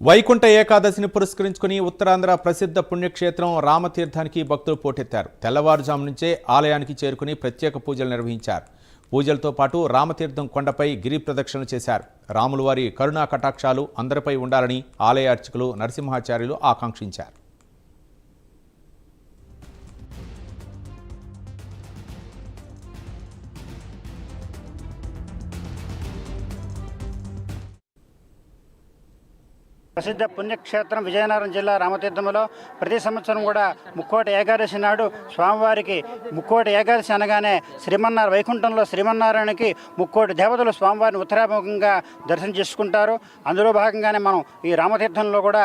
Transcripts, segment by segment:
వైకుంఠ ఏకాదశిని పురస్కరించుకుని ఉత్తరాంధ్ర ప్రసిద్ధ పుణ్యక్షేత్రం రామతీర్థానికి భక్తులు పోటెత్తారు. తెల్లవారుజాము నుంచే ఆలయానికి చేరుకుని ప్రత్యేక పూజలు నిర్వహించారు. పూజలతో పాటు రామతీర్థం కొండపై గిరి ప్రదక్షిణ చేశారు. రాములవారి కరుణా కటాక్షాలు అందరిపై ఉండాలని ఆలయ అర్చకులు నరసింహాచార్యులు ఆకాంక్షించారు. ప్రసిద్ధ పుణ్యక్షేత్రం విజయనగరం జిల్లా రామతీర్థంలో ప్రతి సంవత్సరం కూడా ముక్కోటి ఏకాదశి నాడు స్వామివారికి ముక్కోటి ఏకాదశి అనగానే వైకుంఠంలో శ్రీమన్నారాయణకి ముక్కోటి దేవతలు స్వామివారిని ఉత్తరాముఖంగా దర్శనం చేసుకుంటారు. అందులో భాగంగానే మనం ఈ రామతీర్థంలో కూడా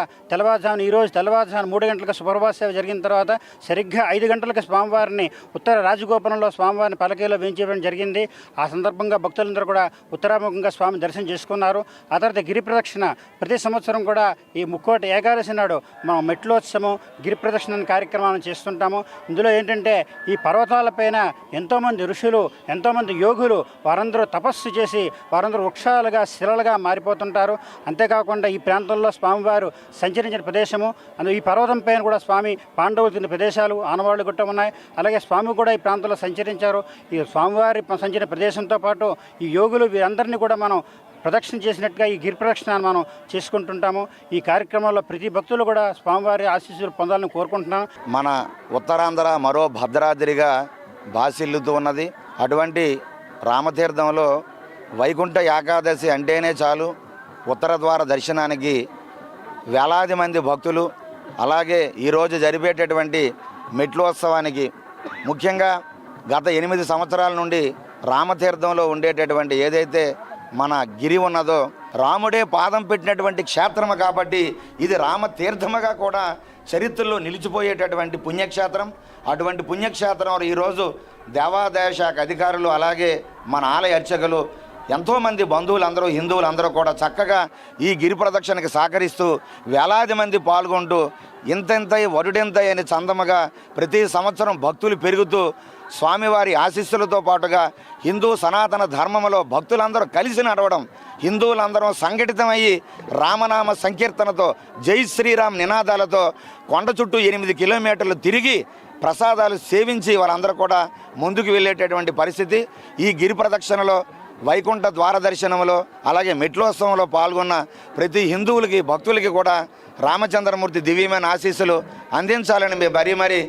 ఈరోజు తెల్లవారుజామున 3 గంటలకు సుప్రభాత సేవ జరిగిన తర్వాత సరిగ్గా 5 గంటలకు స్వామివారిని ఉత్తర రాజగోపురంలో స్వామివారిని పలకీలో వేయించడం జరిగింది. ఆ సందర్భంగా భక్తులందరూ కూడా ఉత్తరాముఖంగా స్వామి దర్శనం చేసుకున్నారు. ఆ తర్వాత గిరి ప్రదక్షిణ ప్రతి సంవత్సరం కూడా ఈ ముక్కోటి ఏకాదశి నాడు మనం మెట్లోత్సవం గిరి ప్రదక్షిణ కార్యక్రమాలను చేస్తుంటాము. ఇందులో ఏంటంటే ఈ పర్వతాలపైన ఎంతోమంది ఋషులు ఎంతోమంది యోగులు వారందరూ తపస్సు చేసి వారందరూ వృక్షాలుగా శిలలుగా మారిపోతుంటారు. అంతేకాకుండా ఈ ప్రాంతంలో స్వామివారు సంచరించిన ప్రదేశము ఈ పర్వతం పైన కూడా స్వామి పాండవులు తిన్న ప్రదేశాలు ఆనవాళ్లు గుట్ట ఉన్నాయి. అలాగే స్వామి కూడా ఈ ప్రాంతంలో సంచరించారు. ఈ స్వామివారి సంచరించిన ప్రదేశంతో పాటు ఈ యోగులు వీరందరినీ కూడా మనం ప్రదక్షిణ చేసినట్టుగా ఈ గిరి ప్రదక్షిణ మనం చేసుకుంటుంటాము. ఈ కార్యక్రమంలో ప్రతి భక్తులు కూడా స్వామివారి ఆశీస్సులు పొందాలని కోరుకుంటున్నాం. మన ఉత్తరాంధ్ర మరో భద్రాద్రిగా బాసిల్లుతూ ఉన్నది. అటువంటి రామతీర్థంలో వైకుంఠ ఏకాదశి అంటేనే చాలు ఉత్తర ద్వార దర్శనానికి వేలాది మంది భక్తులు, అలాగే ఈరోజు జరిపేటటువంటి మెట్లోత్సవానికి ముఖ్యంగా గత 8 సంవత్సరాల నుండి రామతీర్థంలో ఉండేటటువంటి ఏదైతే మన గిరి ఉన్నదో రాముడే పాదం పెట్టినటువంటి క్షేత్రము కాబట్టి ఇది రామతీర్థముగా కూడా చరిత్రలో నిలిచిపోయేటటువంటి పుణ్యక్షేత్రం. అటువంటి పుణ్యక్షేత్రం ఈరోజు దేవాదాయ శాఖ అధికారులు అలాగే మన ఆలయ అర్చకులు ఎంతోమంది బంధువులందరూ హిందువులందరూ కూడా చక్కగా ఈ గిరి ప్రదక్షిణకి సహకరిస్తూ వేలాది మంది పాల్గొంటూ ఇంతెంతై వరుడెంతై అని చందముగా ప్రతి సంవత్సరం భక్తులు పెరుగుతూ స్వామివారి ఆశీస్సులతో పాటుగా హిందూ సనాతన ధర్మంలో భక్తులందరూ కలిసి నడవడం, హిందువులందరూ సంఘటితమయ్యి రామనామ సంకీర్తనతో జై శ్రీరామ్ నినాదాలతో కొండ చుట్టూ 8 కిలోమీటర్లు తిరిగి ప్రసాదాలు సేవించి వాళ్ళందరూ కూడా ముందుకు వెళ్ళేటటువంటి పరిస్థితి. ఈ గిరి ప్రదక్షిణలో వైకుంఠ ద్వార దర్శనంలో అలాగే మెట్లోత్సవంలో పాల్గొన్న ప్రతి హిందువులకి భక్తులకి కూడా రామచంద్రమూర్తి దివ్యమైన ఆశీస్సులు అందించాలని మేము మరీ